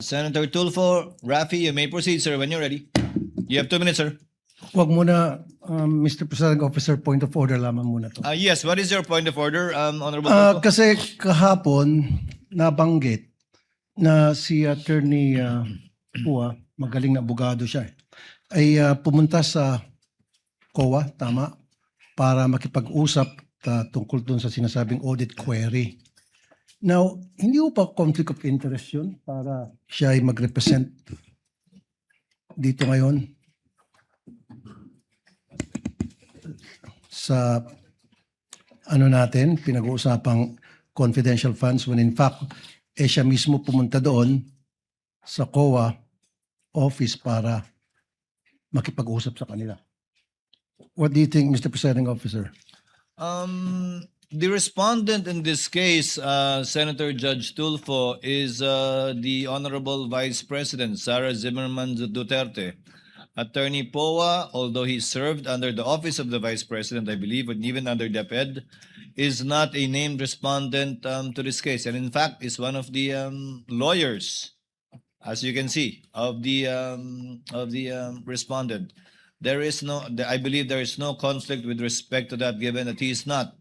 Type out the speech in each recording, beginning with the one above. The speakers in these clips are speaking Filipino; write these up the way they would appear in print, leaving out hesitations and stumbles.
Senator Tulfo, Rafi, you may proceed, sir, when you're ready. You have 2 minutes, sir. Wag muna, Mr. Presiding Officer, point of order lamang muna to. Yes, what is your point of order, Honorable Tulfo? Kasi kahapon, nabanggit na si Attorney Pua, magaling na abogado siya, ay pumunta sa COA, tama, para makipag-usap tungkol dun sa sinasabing audit query. Now, hindi po pa conflict of interest yun para siya ay mag-represent dito ngayon sa natin, pinag-uusapang confidential funds when in fact, siya mismo pumunta doon sa COA office para makipag-usap sa kanila. What do you think, Mr. Presiding Officer? The respondent in this case, Senator Judge Tulfo, is the Honorable Vice President, Sara Zimmerman Duterte. Attorney Poa, although he served under the office of the Vice President, I believe, and even under DepEd, is not a named respondent to this case. And in fact, is one of the lawyers, as you can see, of the respondent. There is no, I believe there is no conflict with respect to that, given that he is not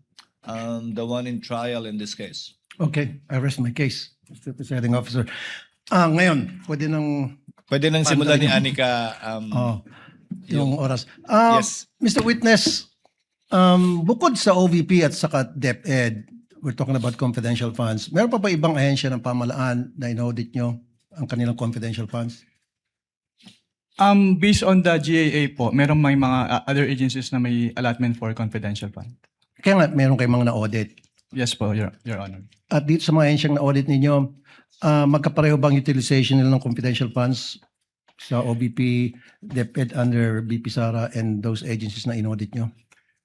the one in trial in this case. Okay, I rest my case, Mr. Presiding Officer. Ngayon, pwede nang Pwede nang simulan ni Anika. yung oras. Yes. Mr. Witness, bukod sa OVP at saka DepEd, we're talking about confidential funds, meron pa ba ibang ahensya ng pamahalaan na inaudit nyo ang kanilang confidential funds? Based on the GAA po, meron may mga other agencies na may allotment for confidential fund. Kaya nga, meron kayong mga na-audit. Yes po, Your Honor. At dito sa mga ahensyang na-audit ninyo, magkapareho bang utilization nila ng confidential funds sa OVP, DepEd under BP Sara and those agencies na inaudit nyo?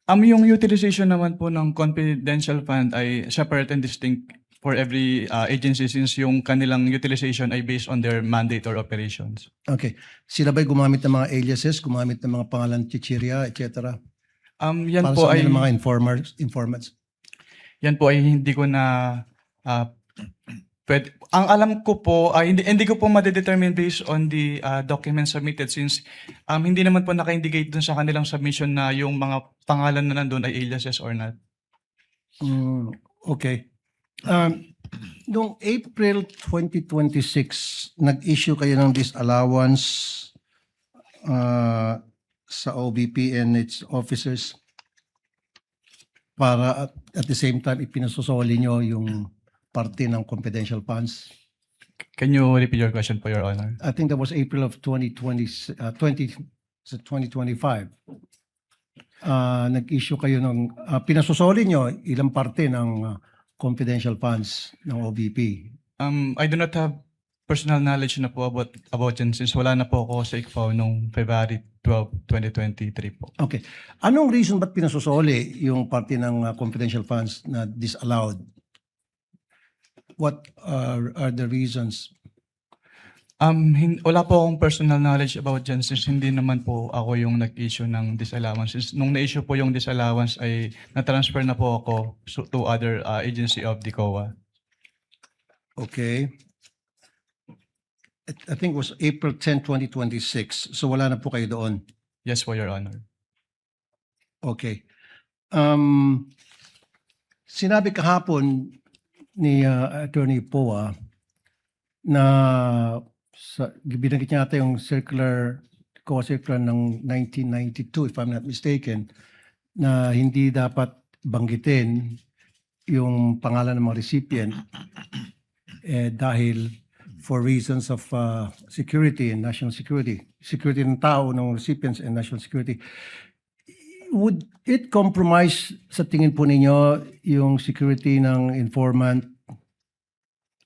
Yung utilization naman po ng confidential fund ay separate and distinct for every agency since yung kanilang utilization ay based on their mandate or operations. Okay. Sila ba'y gumamit ng mga aliases, gumamit ng mga pangalan chichirya, etc.? Yan Para po sa ay kanilang mga informants? yan po ay hindi ko na ang alam ko po ay hindi ko po ma-determine based on the documents submitted since hindi naman po naka-indicate dun sa kanilang submission na yung mga pangalan na nandun ay aliases or not. Okay. Noong April 2026, nag-issue kayo ng disallowance sa OVP and its officers para at the same time ipinasusoli nyo yung parte ng confidential funds. Can you repeat your question po, Your Honor? I think that was April of 2025. Nag-issue kayo ng pinasusoli nyo ilang parte ng confidential funds ng OVP. I do not have personal knowledge na po about yan since wala na po ako sa ICFAO noong February 12, 2023 po. Okay. Anong reason ba't pinasusoli yung parte ng confidential funds na disallowed? What are the reasons? Wala po akong personal knowledge about dyan since hindi naman po ako yung nag-issue ng disallowance. Since nung na-issue po yung disallowance ay na-transfer na po ako to other agency of the COA. Okay. I think it was April 10, 2026. So wala na po kayo doon. Yes po, Your Honor. Okay. Sinabi kahapon ni Attorney Poa na binanggit niya ata yung COA circular ng 1992, if I'm not mistaken, na hindi dapat banggitin yung pangalan ng mga recipient dahil for reasons of security and national security. Security ng tao, ng recipients and national security. Would it compromise sa tingin po ninyo yung security ng informant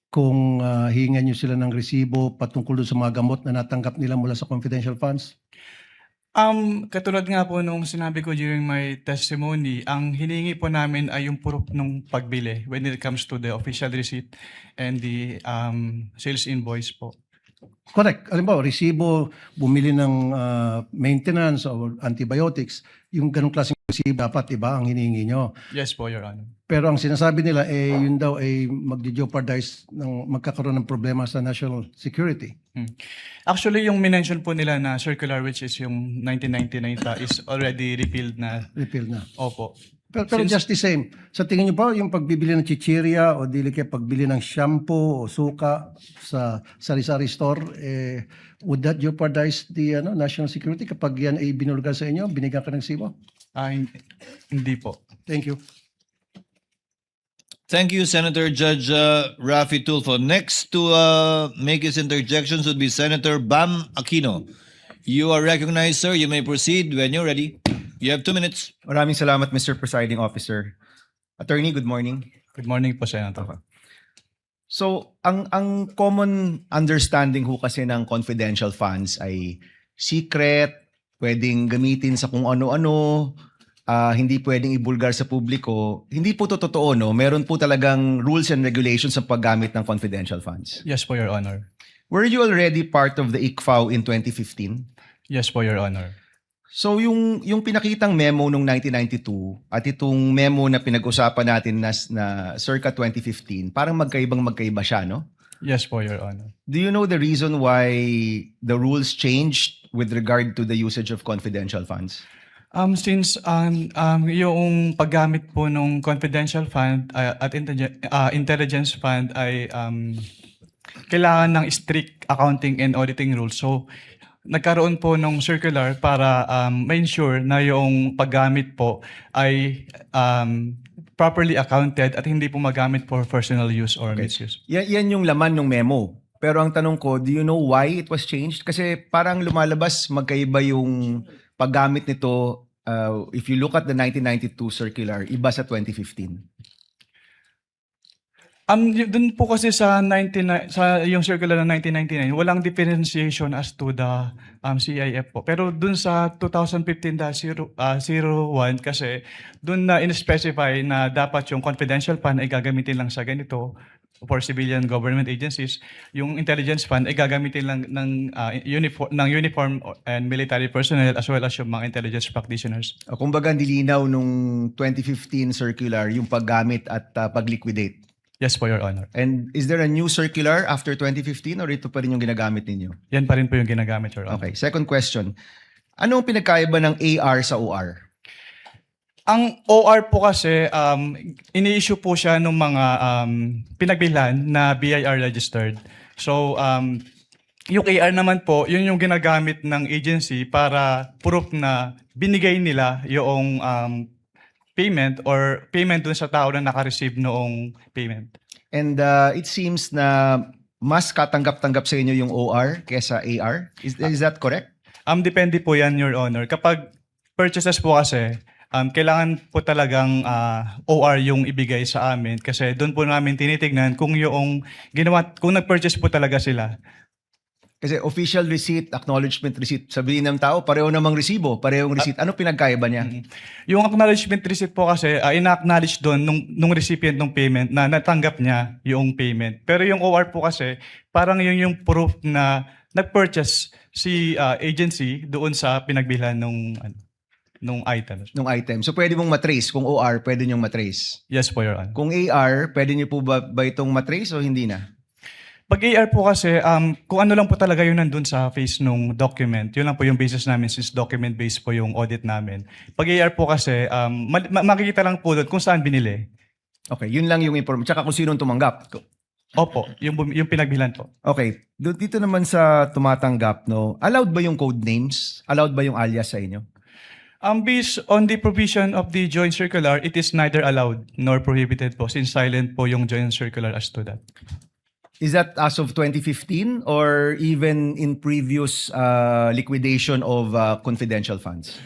kung hihingan nyo sila ng resibo patungkol sa mga gamot na natanggap nila mula sa confidential funds? Katulad nga po nung sinabi ko during my testimony, ang hinihingi po namin ay yung proof ng pagbili when it comes to the official receipt and the sales invoice po. Correct. Alam resibo, bumili ng maintenance or antibiotics, yung ganong klaseng resibo dapat iba ang hinihingi nyo. Yes po, Your Honor. Pero ang sinasabi nila, yun daw ay magdi-jeopardize ng magkakaroon ng problema sa national security. Actually, yung minention po nila na circular, which is yung 1999 is already repealed na. Repeal na. Opo. Pero just the same, sa tingin niyo ba yung pagbibili ng chichirya o dili kaya pagbili ng shampoo o suka sa sari-sari store, would that jeopardize the national security kapag yan ay binulgar sa inyo, binigyan ka ng sibo? Hindi po. Thank you. Thank you, Senator Judge Rafi Tulfo. Next to make his interjections would be Senator Bam Aquino. You are recognized, sir. You may proceed when you're ready. You have 2 minutes. Maraming salamat, Mr. Presiding Officer. Attorney, good morning. Good morning po, Senator. So, ang common understanding ho kasi ng confidential funds ay secret, pwedeng gamitin sa kung ano-ano, hindi pwedeng ibulgar sa publiko. Hindi po to totoo, no? Meron po talagang rules and regulations sa paggamit ng confidential funds. Yes po, Your Honor. Were you already part of the ICFAO in 2015? Yes po, Your Honor. So yung pinakitang memo nung 1992 at itong memo na pinag-usapan natin na circa 2015, parang magkaiba siya, no? Yes po, Your Honor. Do you know the reason why the rules changed with regard to the usage of confidential funds? Since yung paggamit po ng confidential fund at intelligence fund ay kailangan ng strict accounting and auditing rules. So, nagkaroon po ng circular para ma-ensure na yung paggamit po ay properly accounted at hindi po magamit for personal use or misuse. Yan yung laman ng memo. Pero ang tanong ko, do you know why it was changed? Kasi parang lumalabas magkaiba yung paggamit nito. If you look at the 1992 circular, iba sa 2015. Dun po kasi sa yung circular ng 1999, walang differentiation as to the CIF po. Pero dun sa 2015-01 kasi dun na in-specify na dapat yung confidential fund ay gagamitin lang sa ganito for civilian government agencies. Yung intelligence fund ay gagamitin lang ng uniform and military personnel as well as yung mga intelligence practitioners. Kumbaga, nilinaw nung 2015 circular yung paggamit at pag-liquidate. Yes po, Your Honor. And is there a new circular after 2015 or ito pa rin yung ginagamit ninyo? Yan pa rin po yung ginagamit, Your Honor. Okay, second question. Ano ang pinagkaiba ng AR sa OR? Ang OR po kasi, ini-issue po siya ng mga pinagbilhan na BIR registered. So, yung AR naman po, yun yung ginagamit ng agency para proof na binigay nila yung payment or payment dun sa tao na naka-receive noong payment. And it seems na mas katanggap-tanggap sa inyo yung OR kesa AR. Is that correct? Depende po yan, Your Honor. Kapag purchases po kasi, kailangan po talagang OR yung ibigay sa amin kasi doon po namin tinitignan kung yung kung nag-purchase po talaga sila. Kasi official receipt, acknowledgement receipt, sabihin ng tao, pareho namang resibo, parehong receipt. Ano pinagkaiba niya? Yung acknowledgement receipt po kasi, ina-acknowledge doon nung recipient ng payment na natanggap niya yung payment. Pero yung OR po kasi, parang yun yung proof na nag-purchase si agency doon sa pinagbilhan nung item. Nung item. So pwede mong matrace. Kung OR, pwede nyong matrace. Yes po, Your Honor. Kung AR, pwede nyo po ba itong matrace o hindi na? Pag AR po kasi, kung ano lang po talaga yun nandun sa face nung document, yun lang po yung basis namin since document-based po yung audit namin. Pag AR po kasi, makikita lang po doon kung saan binili. Okay, yun lang yung information. Tsaka kung sinong tumanggap. Opo, yung pinagbilan po. Okay, dito naman sa tumatanggap, no, allowed ba yung code names? Allowed ba yung alias sa inyo? Based on the provision of the joint circular, it is neither allowed nor prohibited po since silent po yung joint circular as to that. Is that as of 2015 or even in previous liquidation of confidential funds?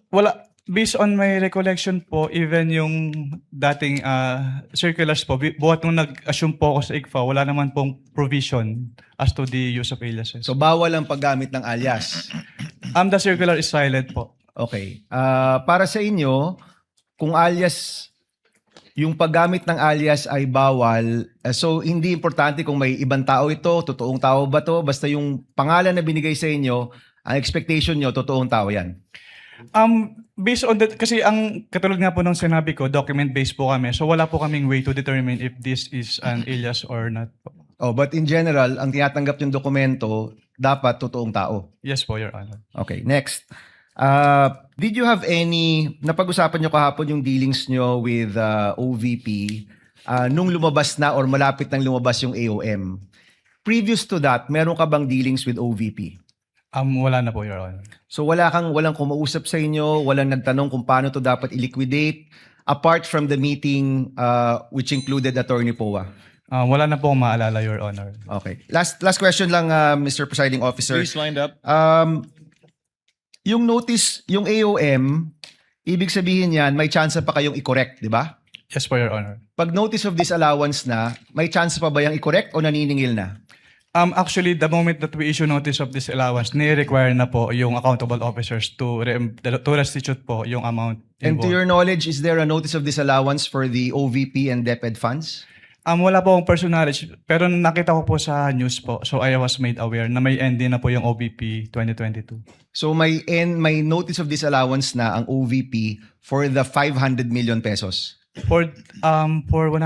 Wala. Based on my recollection po, even yung dating circulars po, buhat nung nag-assume po ako sa ICFA, wala naman pong provision as to the use of aliases. So bawal ang paggamit ng alias. The circular is silent po. Okay. Para sa inyo, kung alias yung paggamit ng alias ay bawal. So hindi importante kung may ibang tao ito, totoong tao ba to, basta yung pangalan na binigay sa inyo, ang expectation nyo, totoong tao yan. Based on that, kasi ang katulad nga po ng sinabi ko, document-based po kami. So wala po kaming way to determine if this is an alias or not po. Oh, but in general, ang tinatanggap yung dokumento, dapat totoong tao. Yes po, Your Honor. Okay, next. Did you have any, napag-usapan nyo kahapon yung dealings nyo with OVP nung lumabas na or malapit nang lumabas yung AOM? Previous to that, meron ka bang dealings with OVP? Wala na po, Your Honor. So walang kumausap sa inyo, walang nagtanong kung paano to dapat i-liquidate apart from the meeting which included Attorney Poa. Wala na po akong maalala, Your Honor. Okay. Last question lang, Mr. Presiding Officer. Please wind up. Yung notice, yung AOM, ibig sabihin yan, may chance pa kayong i-correct, di ba? Yes po, Your Honor. Pag notice of disallowance na, may chance pa ba yung i-correct o naniningil na? Actually, the moment that we issue notice of disallowance, ni-require na po yung accountable officers to restitute po yung amount And to involved. your knowledge, is there a notice of disallowance for the OVP and DepEd funds? Wala po akong personal knowledge, pero nakita ko po sa news po, so I was made aware na may end din na po yung OVP 2022. So may notice of disallowance na ang OVP for the 500 million pesos. For 125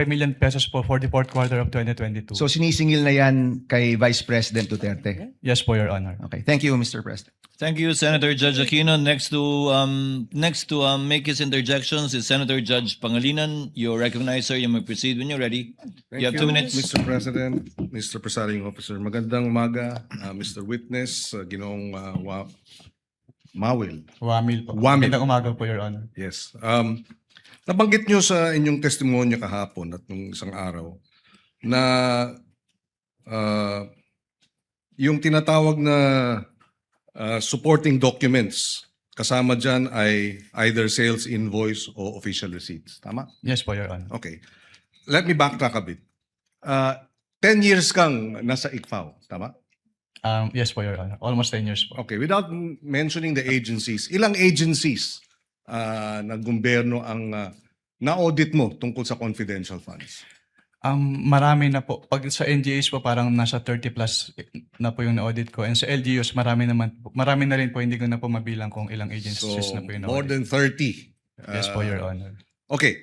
million pesos po for the fourth quarter of 2022. So sinisingil na yan kay Vice President Duterte. Yes po, Your Honor. Okay, thank you, Mr. President. Thank you, Senator Judge Aquino. Next to make his interjections is Senator Judge Pangilinan. You're recognized, sir. You may proceed when you're ready. You have 2 minutes. Mr. President, Mr. Presiding Officer. Magandang umaga, Mr. Witness, Ginoong Mawil. Wamil po. Wamil. Magandang umaga po, Your Honor. Yes. Nabanggit nyo sa inyong testimonya kahapon at nung isang araw na yung tinatawag na supporting documents, kasama dyan ay either sales invoice o official receipts. Tama? Yes po, Your Honor. Okay. Let me backtrack a bit. 10 years kang nasa ICFAO. Tama? Yes po, Your Honor. Almost 10 years po. Okay. Without mentioning the agencies, ilang agencies na gobyerno ang na-audit mo tungkol sa confidential funds? Marami na po. Pag sa NGAs po, parang nasa 30 plus na po yung na-audit ko. And sa LGUs, marami na rin po. Hindi ko na po mabilang kung ilang agencies So, na po yung more na-audit. than 30. Yes po, Your Honor. Okay.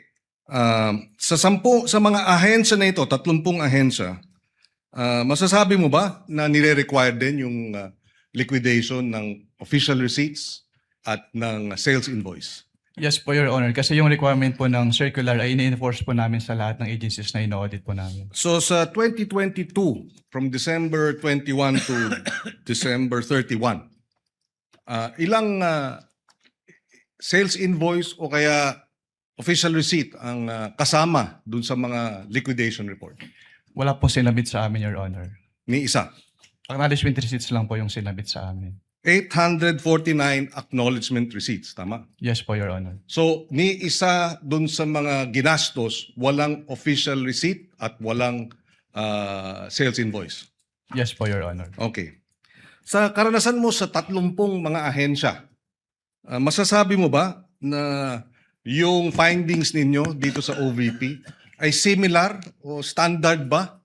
Sa mga ahensya na ito, 30 ahensya, masasabi mo ba na nire-require din yung liquidation ng official receipts at ng sales invoice? Yes po, Your Honor. Kasi yung requirement po ng circular ay ini-enforce po namin sa lahat ng agencies na ino-audit po namin. So sa 2022, from December 21 to December 31, ilang sales invoice o kaya official receipt ang kasama dun sa mga liquidation report? Wala po sinabit sa amin, Your Honor. Ni isa. Acknowledgement receipts lang po yung sinabit sa amin. 849 acknowledgement receipts, tama? Yes po, Your Honor. So, ni isa dun sa mga ginastos, walang official receipt at walang sales invoice. Yes po, Your Honor. Okay. Sa karanasan mo sa 30 mga ahensya, masasabi mo ba na yung findings ninyo dito sa OVP ay similar o standard ba?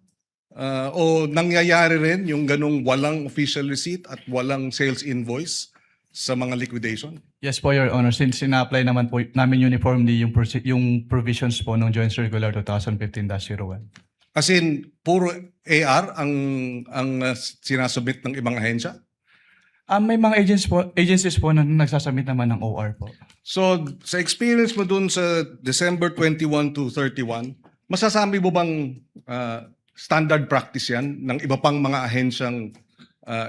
O nangyayari rin yung ganong walang official receipt at walang sales invoice sa mga liquidation? Yes po, Your Honor. Since sina-apply naman po namin uniformly yung provisions po ng Joint Circular 2015-01. As in, puro AR ang sinasubmit ng ibang ahensya? May mga agencies po na nagsasubmit naman ng OR po. So, sa experience mo dun sa December 21 to 31, masasabi mo bang standard practice yan ng iba pang mga ahensyang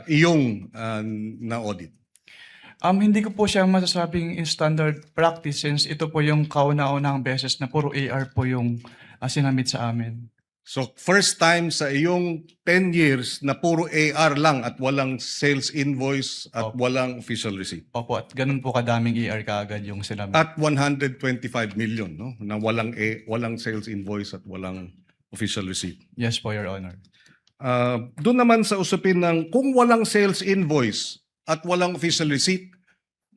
iyong na-audit? Hindi ko po siya masasabing in standard practice since ito po yung kauna-unahang beses na puro AR po yung sinamit sa amin. So, first time sa iyong 10 years na puro AR lang at walang sales invoice at walang official receipt. Opo, at ganun po kadaming AR kaagad yung sinamit. At 125 million, no? Na walang sales invoice at walang official receipt. Yes po, Your Honor. Doon naman sa usapin ng kung walang sales invoice at walang official receipt,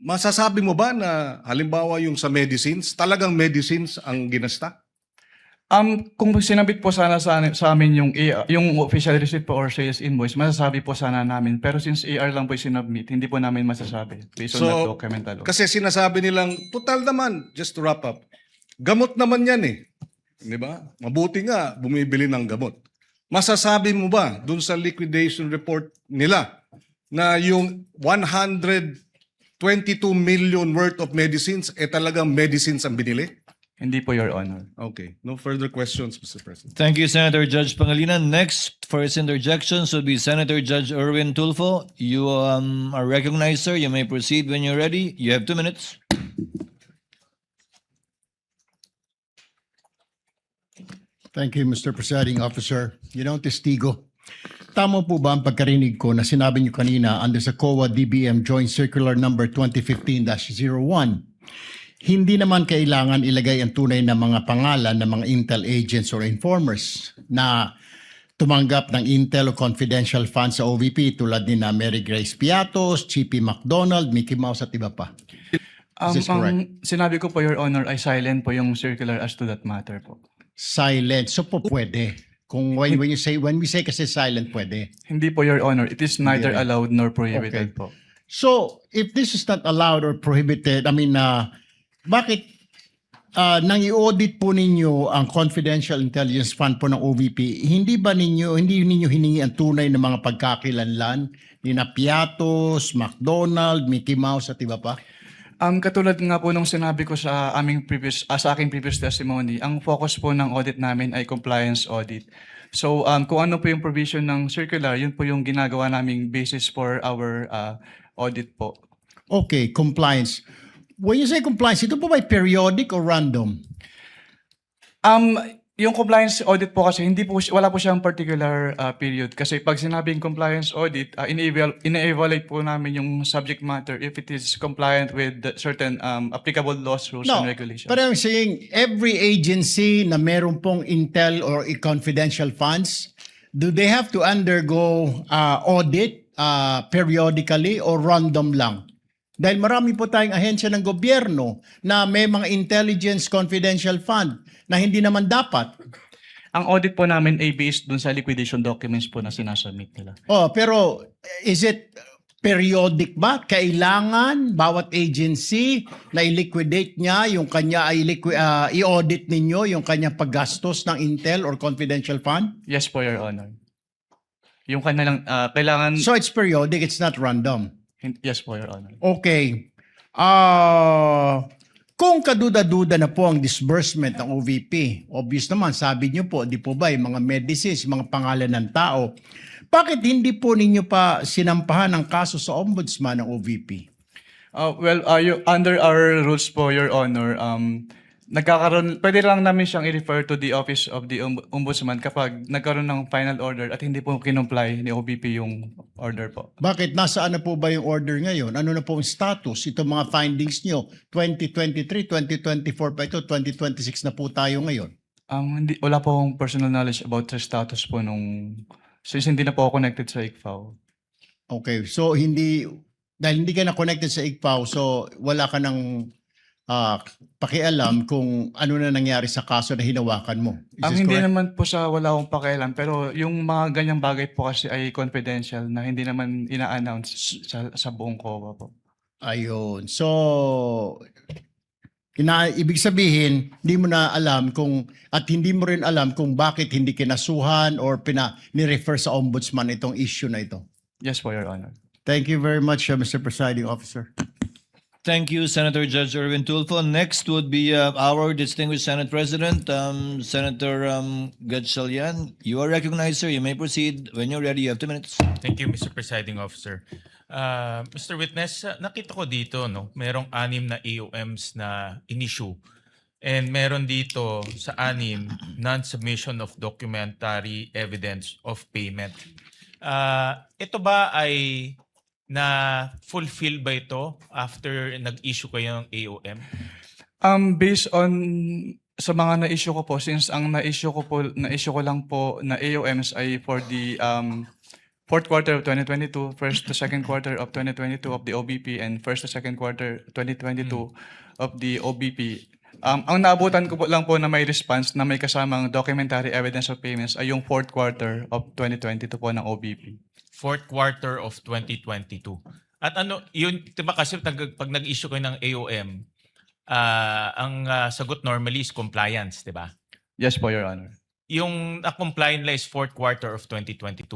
masasabi mo ba na halimbawa yung sa medicines, talagang medicines ang ginasta? Kung sinabit po sana sa amin yung official receipt po or sales invoice, masasabi po sana namin. Pero since AR lang po yung sinubmit, hindi po namin masasabi based on that document alone. Kasi sinasabi nilang, total naman, just to wrap up, gamot naman yan eh. Di ba? Mabuti nga, bumibili ng gamot. Masasabi mo ba dun sa liquidation report nila na yung 122 million worth of medicines talagang medicines ang binili? Hindi po, Your Honor. Okay. No further questions, Mr. President. Thank you, Senator Judge Pangilinan. Next for his interjections would be Senator Judge Erwin Tulfo. You are recognized, sir. You may proceed when you're ready. You have 2 minutes. Thank you, Mr. Presiding Officer. Testigo, tama po ba ang pagkarinig ko na sinabi niyo kanina under sa COA DBM Joint Circular Number 2015-01, hindi naman kailangan ilagay ang tunay na mga pangalan ng mga intel agents or informers na tumanggap ng intel o confidential funds sa OVP tulad ni na Mary Grace Piatos, Chippy McDonald, Mickey Mouse at iba pa? Is this correct? Ang sinabi ko po, Your Honor, ay silent po yung circular as to that matter po. Silent. So po pwede. Kung when we say kasi silent, pwede. Hindi po, Your Honor. It is neither Hindi rin. allowed nor prohibited Okay. po. So, if this is not allowed or prohibited, bakit nang i-audit po ninyo ang confidential intelligence fund po ng OVP, hindi ninyo hiningi ang tunay na mga pagkakilanlan ni na Piatos, McDonald, Mickey Mouse at iba pa? Katulad nga po nung sinabi ko sa sa aking previous testimony, ang focus po ng audit namin ay compliance audit. So, kung ano po yung provision ng circular, yun po yung ginagawa naming basis for our audit po. Okay, compliance. When you say compliance, ito po ba periodic or random? Yung compliance audit po kasi wala po siyang particular period kasi pag sinabing compliance audit, ina-evaluate po namin yung subject matter if it is compliant with certain applicable laws, rules, and regulations. But I'm saying every agency na meron pong intel or confidential funds, do they have to undergo audit periodically or random lang? Dahil marami po tayong ahensya ng gobyerno na may mga intelligence confidential fund na hindi naman dapat. Ang audit po namin ay based dun sa liquidation documents po na sinasubmit nila. Pero is it periodic ba? Kailangan bawat agency na i-liquidate niya yung kanya i-audit ninyo yung kanya paggastos ng intel or confidential fund? Yes po, Your Honor. Yung kanilang kailangan... So it's periodic, it's not random. Yes po, Your Honor. Okay. Kung kaduda-duda na po ang disbursement ng OVP, obvious naman, sabi niyo po, di po ba, yung mga medicines, mga pangalan ng tao, bakit hindi po ninyo pa sinampahan ang kaso sa ombudsman ng OVP? Under our rules po, Your Honor, pwede lang namin siyang i-refer to the Office of the Ombudsman kapag nagkaroon ng final order at hindi po kinumply ni OVP yung order po. Bakit? Nasaan na po ba yung order ngayon? Ano na po ang status? Itong mga findings nyo, 2023, 2024 pa ito, 2026 na po tayo ngayon. Wala po akong personal knowledge about sa status po since hindi na po ako connected sa ICFAO. Okay, so dahil hindi ka na connected sa ICFAO, so wala ka ng pakialam kung ano na nangyari sa kaso na hinawakan mo. Is this Hindi correct? naman po sa wala akong pakialam, pero yung mga ganyang bagay po kasi ay confidential na hindi naman ina-announce sa buong COA po. Ayun. So, ibig sabihin, hindi mo na alam at hindi mo rin alam kung bakit hindi kinasuhan or ni-refer sa ombudsman itong issue na ito. Yes po, Your Honor. Thank you very much, Mr. Presiding Officer. Thank you, Senator Judge Erwin Tulfo. Next would be our distinguished Senate President, Senator Gatchalian. You are recognized, sir. You may proceed. When you're ready, you have 2 minutes. Thank you, Mr. Presiding Officer. Mr. Witness, nakita ko dito, merong 6 na AOMs na in-issue. And meron dito sa 6, non-submission of documentary evidence of payment. Ito ba ay na-fulfill ba ito after nag-issue kayo ng AOM? Based on sa mga na-issue ko po, since ang na-issue ko lang po na AOMs ay for fourth quarter of 2022, first to second quarter of 2022 of the OBP, and first to second quarter 2022 of the OBP. Ang naabutan ko po lang po na may response na may kasamang documentary evidence of payments ay yung fourth quarter of 2022 po ng OBP. Fourth quarter of 2022. At ano, yun, diba kasi pag nag-issue kayo ng AOM, ang sagot normally is compliance, diba? Yes po, Your Honor. Yung compliant is fourth quarter of 2022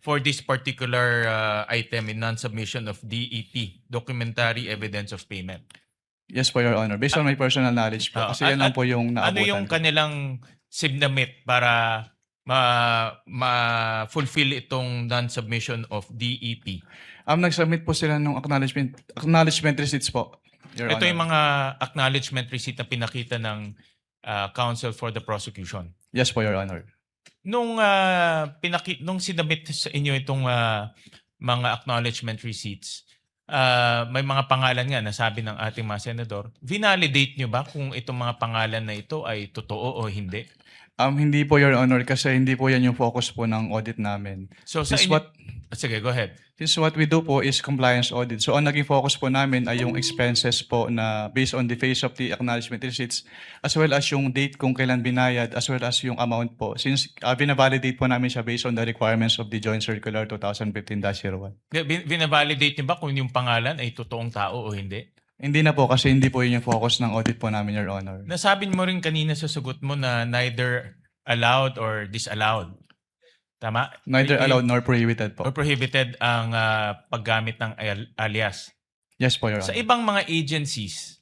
for this particular item in non-submission of DEP, Documentary Evidence of Payment. Yes po, Your Honor. Based on my personal knowledge po. Kasi yan lang po yung naabutan Ano yung ko. kanilang submit para ma-fulfill itong non-submission of DEP? Nag-submit po sila ng acknowledgement receipts po, Your Ito Honor. yung mga acknowledgement receipt na pinakita ng counsel for the prosecution. Yes po, Your Honor. Nung sinabit sa inyo itong mga acknowledgement receipts, may mga pangalan nga nasabi ng ating mga senador. Vinalidate nyo ba kung itong mga pangalan na ito ay totoo o hindi? Hindi po, Your Honor, kasi hindi po yan yung focus po ng audit namin. So sa Since inyo, what, sige, go ahead. since what we do po is compliance audit. So ang naging focus po namin ay yung expenses po na based on the face of the acknowledgement receipts as well as yung date kung kailan binayad as well as yung amount po. Since binavalidate po namin siya based on the requirements of the Joint Circular 2015-01. Binavalidate nyo ba kung yung pangalan ay totoong tao o hindi? Hindi na po kasi hindi po yun yung focus ng audit po namin, Your Honor. Nasabi mo rin kanina sa sagot mo na neither allowed or disallowed. Tama? Neither allowed nor prohibited Or po. prohibited ang paggamit ng alias. Yes po, Your Sa Honor. ibang mga agencies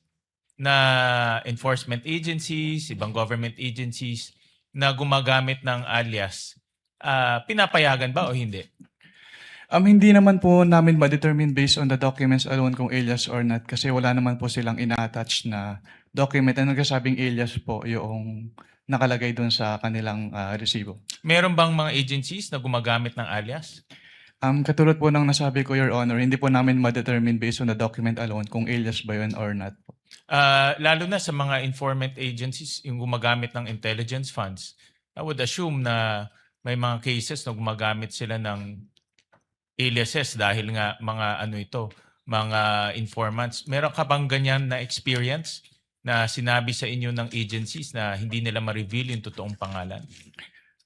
na enforcement agencies, ibang government agencies na gumagamit ng alias, pinapayagan ba o hindi? Hindi naman po namin ma-determine based on the documents alone kung alias or not kasi wala naman po silang ina-attach na document na nagsasabing alias po yung nakalagay doon sa kanilang resibo. Meron bang mga agencies na gumagamit ng alias? Katulad po ng nasabi ko, Your Honor, hindi po namin ma-determine based on the document alone kung alias ba yun or not po. Lalo na sa mga informant agencies, yung gumagamit ng intelligence funds, I would assume na may mga cases na gumagamit sila ng aliases dahil nga mga informants. Meron ka bang ganyan na experience na sinabi sa inyo ng agencies na hindi nila ma-reveal yung totoong pangalan?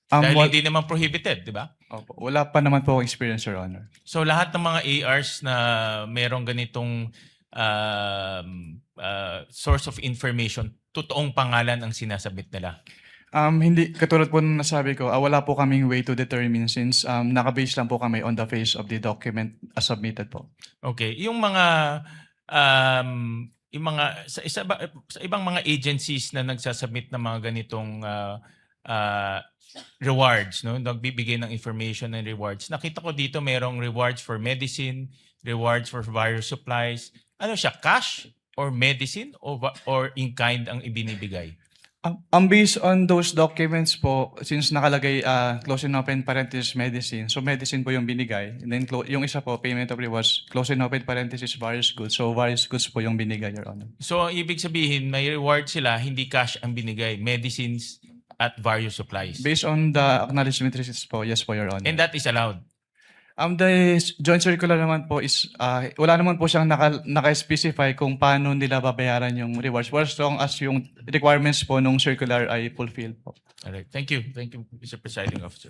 Dahil hindi naman prohibited, di ba? Opo, wala pa naman po akong experience, Your Honor. So lahat ng mga ARs na merong ganitong source of information, totoong pangalan ang sinasabit nila. Hindi, katulad po ng nasabi ko, wala po kaming way to determine since nakabase lang po kami on the face of the document as submitted po. Okay, yung mga sa ibang mga agencies na nagsasubmit ng mga ganitong rewards, no, nagbibigay ng information and rewards. Nakita ko dito merong rewards for medicine, rewards for various supplies. Ano siya, cash or medicine or in kind ang ibinibigay? Based on those documents po, since nakalagay close and open parenthesis medicine, so medicine po yung binigay. And then yung isa po, payment of rewards, close and open parenthesis various goods. So various goods po yung binigay, Your Honor. So ibig sabihin, may reward sila, hindi cash ang binigay, medicines at various supplies. Based on the acknowledgement receipts po, yes po, Your Honor. And that is allowed. The joint circular naman po is, wala naman po siyang naka-specify kung paano nila babayaran yung rewards as long as yung requirements po nung circular ay fulfilled po. All right. Thank you. Thank you, Mr. Presiding Officer.